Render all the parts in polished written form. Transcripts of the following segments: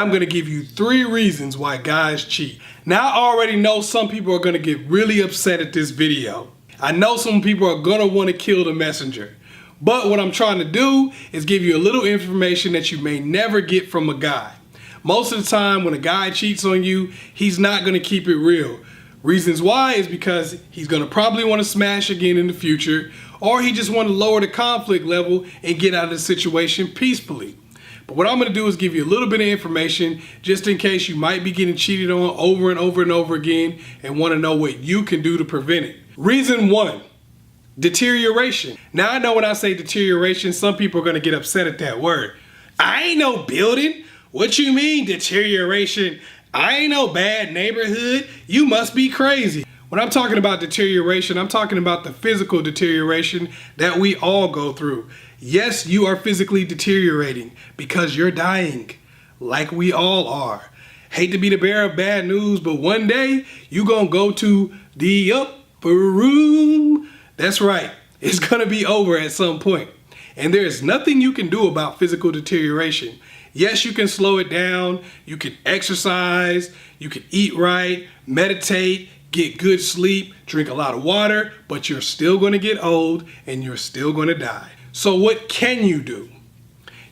I'm going to give you 3 reasons why guys cheat. Now I already know some people are going to get really upset at this video. I know some people are going to want to kill the messenger. But what I'm trying to do is give you a little information that you may never get from a guy. Most of the time when a guy cheats on you, he's not going to keep it real. Reasons why is because he's going to probably want to smash again in the future, or he just want to lower the conflict level and get out of the situation peacefully. But what I'm going to do is give you a little bit of information just in case you might be getting cheated on over and over and over again and want to know what you can do to prevent it. Reason 1, deterioration. Now I know when I say deterioration, some people are going to get upset at that word. I ain't no building. What you mean deterioration? I ain't no bad neighborhood. You must be crazy. When I'm talking about deterioration, I'm talking about the physical deterioration that we all go through. Yes, you are physically deteriorating because you're dying, like we all are. Hate to be the bearer of bad news, but one day you gonna go to the upper room. That's right, it's gonna be over at some point. And there's nothing you can do about physical deterioration. Yes, you can slow it down, you can exercise, you can eat right, meditate, get good sleep, drink a lot of water, but you're still gonna get old and you're still gonna die. So what can you do?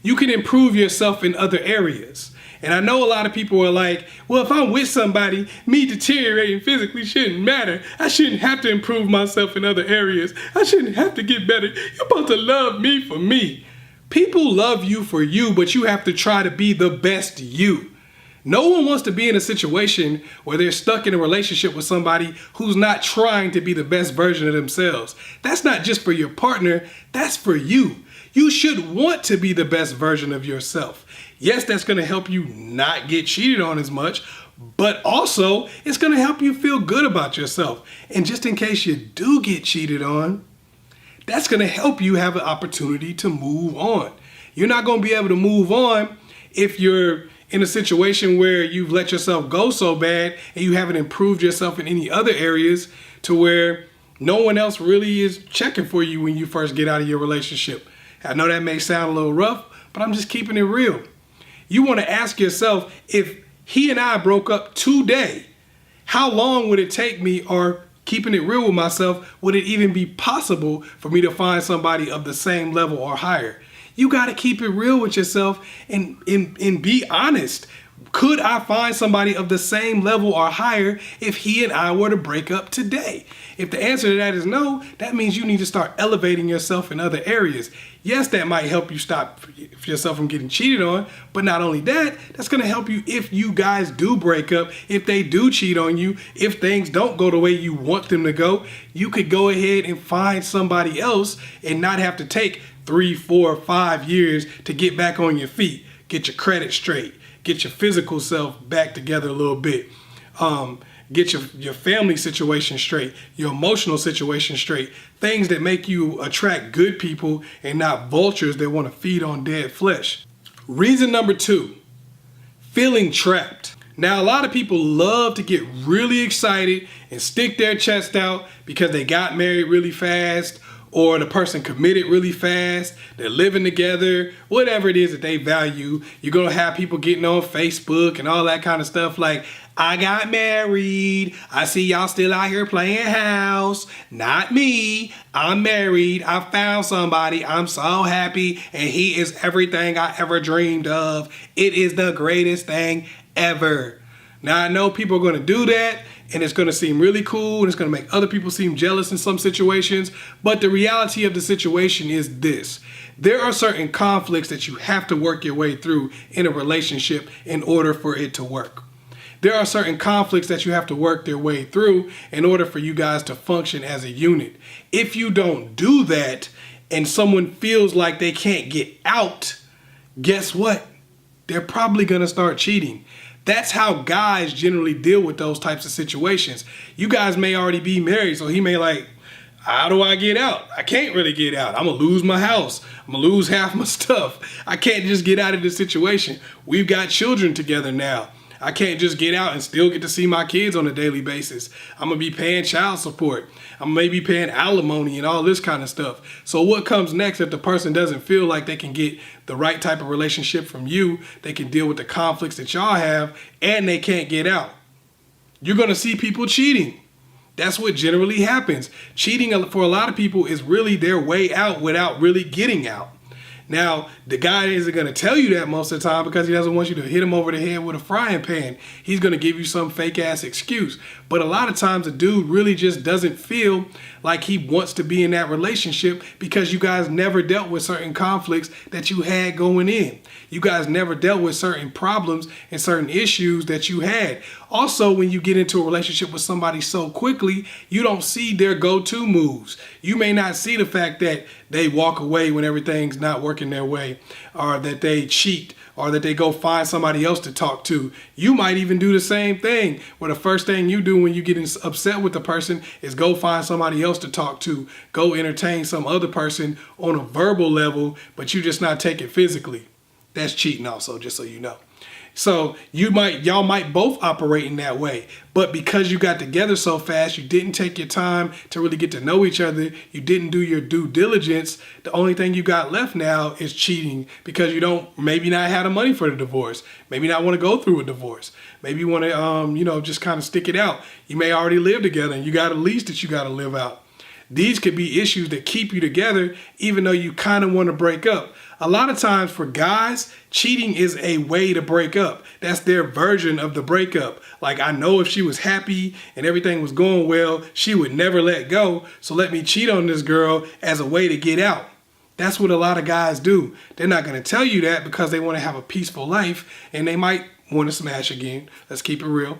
You can improve yourself in other areas. And I know a lot of people are like, well, if I'm with somebody, me deteriorating physically shouldn't matter. I shouldn't have to improve myself in other areas. I shouldn't have to get better. You're supposed to love me for me. People love you for you, but you have to try to be the best you. No one wants to be in a situation where they're stuck in a relationship with somebody who's not trying to be the best version of themselves. That's not just for your partner, that's for you. You should want to be the best version of yourself. Yes, that's going to help you not get cheated on as much, but also it's going to help you feel good about yourself. And just in case you do get cheated on, that's going to help you have an opportunity to move on. You're not going to be able to move on if you're in a situation where you've let yourself go so bad and you haven't improved yourself in any other areas to where no one else really is checking for you when you first get out of your relationship. I know that may sound a little rough, but I'm just keeping it real. You want to ask yourself, if he and I broke up today, how long would it take me, or keeping it real with myself, would it even be possible for me to find somebody of the same level or higher? You got to keep it real with yourself and be honest. Could I find somebody of the same level or higher if he and I were to break up today? If the answer to that is no, that means you need to start elevating yourself in other areas. Yes, that might help you stop yourself from getting cheated on, but not only that, that's going to help you if you guys do break up, if they do cheat on you, if things don't go the way you want them to go, you could go ahead and find somebody else and not have to take 3, 4, 5 years to get back on your feet, get your credit straight, get your physical self back together a little bit, get your family situation straight, your emotional situation straight, things that make you attract good people and not vultures that want to feed on dead flesh. Reason number 2, feeling trapped. Now, a lot of people love to get really excited and stick their chest out because they got married really fast, or the person committed really fast, they're living together, whatever it is that they value. You're gonna have people getting on Facebook and all that kind of stuff like, I got married, I see y'all still out here playing house, not me, I'm married, I found somebody, I'm so happy, and he is everything I ever dreamed of. It is the greatest thing ever. Now I know people are gonna do that, and it's gonna seem really cool, and it's gonna make other people seem jealous in some situations, but the reality of the situation is this. There are certain conflicts that you have to work your way through in a relationship in order for it to work. There are certain conflicts that you have to work their way through in order for you guys to function as a unit. If you don't do that, and someone feels like they can't get out, guess what? They're probably gonna start cheating. That's how guys generally deal with those types of situations. You guys may already be married, so he may like, how do I get out? I can't really get out. I'm gonna lose my house. I'm gonna lose half my stuff. I can't just get out of this situation. We've got children together now. I can't just get out and still get to see my kids on a daily basis. I'm going to be paying child support. I'm maybe paying alimony and all this kind of stuff. So what comes next if the person doesn't feel like they can get the right type of relationship from you, they can deal with the conflicts that y'all have, and they can't get out? You're going to see people cheating. That's what generally happens. Cheating for a lot of people is really their way out without really getting out. Now, the guy isn't going to tell you that most of the time because he doesn't want you to hit him over the head with a frying pan. He's going to give you some fake ass excuse. But a lot of times a dude really just doesn't feel like he wants to be in that relationship because you guys never dealt with certain conflicts that you had going in. You guys never dealt with certain problems and certain issues that you had. Also, when you get into a relationship with somebody so quickly, you don't see their go-to moves. You may not see the fact that they walk away when everything's not working their way, or that they cheat, or that they go find somebody else to talk to. You might even do the same thing, where the first thing you do when you get upset with the person is go find somebody else to talk to, go entertain some other person on a verbal level, but you just not take it physically. That's cheating also, just so you know. So y'all might both operate in that way, but because you got together so fast, you didn't take your time to really get to know each other. You didn't do your due diligence. The only thing you got left now is cheating because you don't maybe not have the money for the divorce. Maybe not want to go through a divorce. Maybe you want to, just kind of stick it out. You may already live together and you got a lease that you got to live out. These could be issues that keep you together even though you kind of want to break up. A lot of times for guys, cheating is a way to break up. That's their version of the breakup. Like, I know if she was happy and everything was going well, she would never let go. So let me cheat on this girl as a way to get out. That's what a lot of guys do. They're not going to tell you that because they want to have a peaceful life and they might want to smash again. Let's keep it real.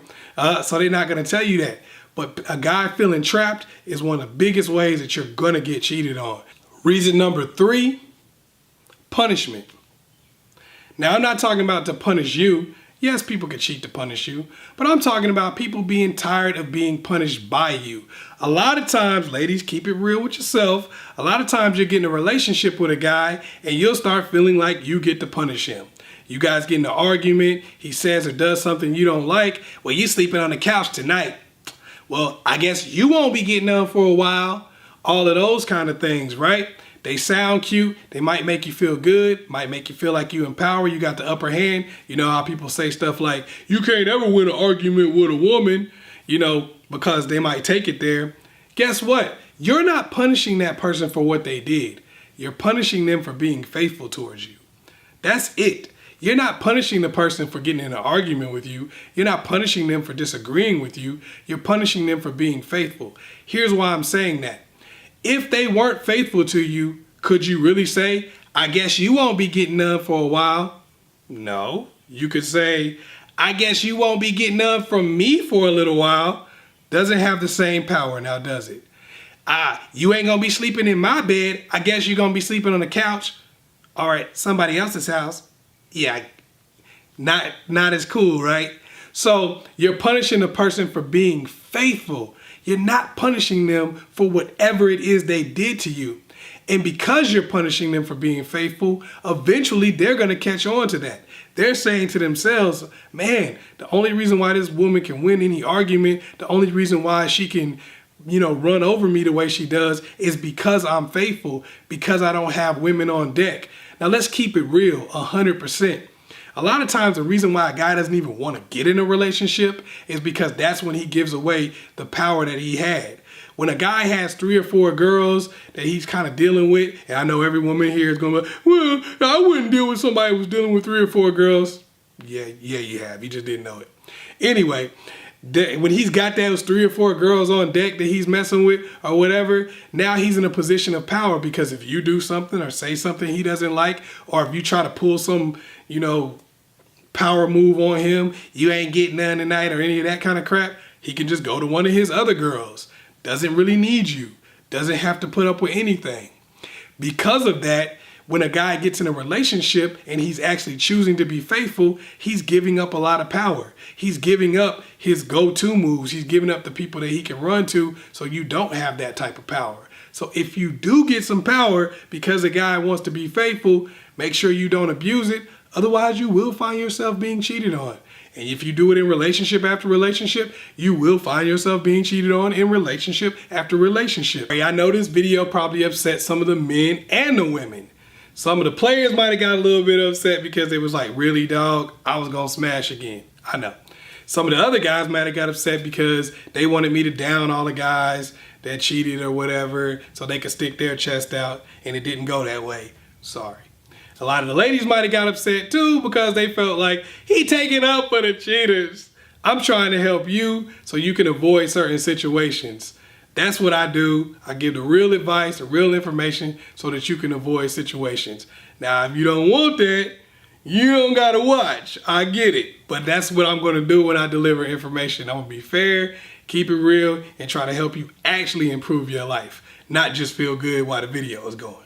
So they're not going to tell you that. But a guy feeling trapped is one of the biggest ways that you're going to get cheated on. Reason number 3, punishment. Now, I'm not talking about to punish you. Yes, people can cheat to punish you, but I'm talking about people being tired of being punished by you. A lot of times, ladies, keep it real with yourself. A lot of times you're getting a relationship with a guy and you'll start feeling like you get to punish him. You guys get in an argument, he says or does something you don't like. Well, you sleeping on the couch tonight. Well, I guess you won't be getting none for a while. All of those kind of things, right? They sound cute. They might make you feel good. Might make you feel like you empower. You got the upper hand. You know how people say stuff like, you can't ever win an argument with a woman, because they might take it there. Guess what? You're not punishing that person for what they did. You're punishing them for being faithful towards you. That's it. You're not punishing the person for getting in an argument with you. You're not punishing them for disagreeing with you. You're punishing them for being faithful. Here's why I'm saying that. If they weren't faithful to you, could you really say, I guess you won't be getting none for a while? No. You could say, I guess you won't be getting none from me for a little while. Doesn't have the same power now, does it? You ain't gonna be sleeping in my bed. I guess you're gonna be sleeping on the couch. All right, somebody else's house. Yeah, not as cool, right? So you're punishing the person for being faithful. You're not punishing them for whatever it is they did to you. And because you're punishing them for being faithful, eventually they're going to catch on to that. They're saying to themselves, man, the only reason why this woman can win any argument, the only reason why she can, run over me the way she does is because I'm faithful, because I don't have women on deck. Now let's keep it real, 100%. A lot of times the reason why a guy doesn't even want to get in a relationship is because that's when he gives away the power that he had. When a guy has 3 or 4 girls that he's kind of dealing with, and I know every woman here is going to be, well, I wouldn't deal with somebody who's dealing with 3 or 4 girls. Yeah, you have. You just didn't know it. Anyway, when he's got those 3 or 4 girls on deck that he's messing with or whatever, now he's in a position of power because if you do something or say something he doesn't like, or if you try to pull some, power move on him, you ain't getting none tonight or any of that kind of crap, he can just go to one of his other girls. Doesn't really need you. Doesn't have to put up with anything. Because of that, when a guy gets in a relationship and he's actually choosing to be faithful, he's giving up a lot of power. He's giving up his go-to moves. He's giving up the people that he can run to, so you don't have that type of power. So if you do get some power because a guy wants to be faithful, make sure you don't abuse it. Otherwise, you will find yourself being cheated on. And if you do it in relationship after relationship, you will find yourself being cheated on in relationship after relationship. I know this video probably upset some of the men and the women. Some of the players might have got a little bit upset because it was like, really, dog, I was gonna smash again. I know. Some of the other guys might have got upset because they wanted me to down all the guys that cheated or whatever so they could stick their chest out, and it didn't go that way. Sorry. A lot of the ladies might have got upset too because they felt like he taking up for the cheaters. I'm trying to help you so you can avoid certain situations. That's what I do. I give the real advice, the real information so that you can avoid situations. Now, if you don't want that, you don't gotta watch. I get it. But that's what I'm gonna do when I deliver information. I'm gonna be fair, keep it real, and try to help you actually improve your life, not just feel good while the video is going.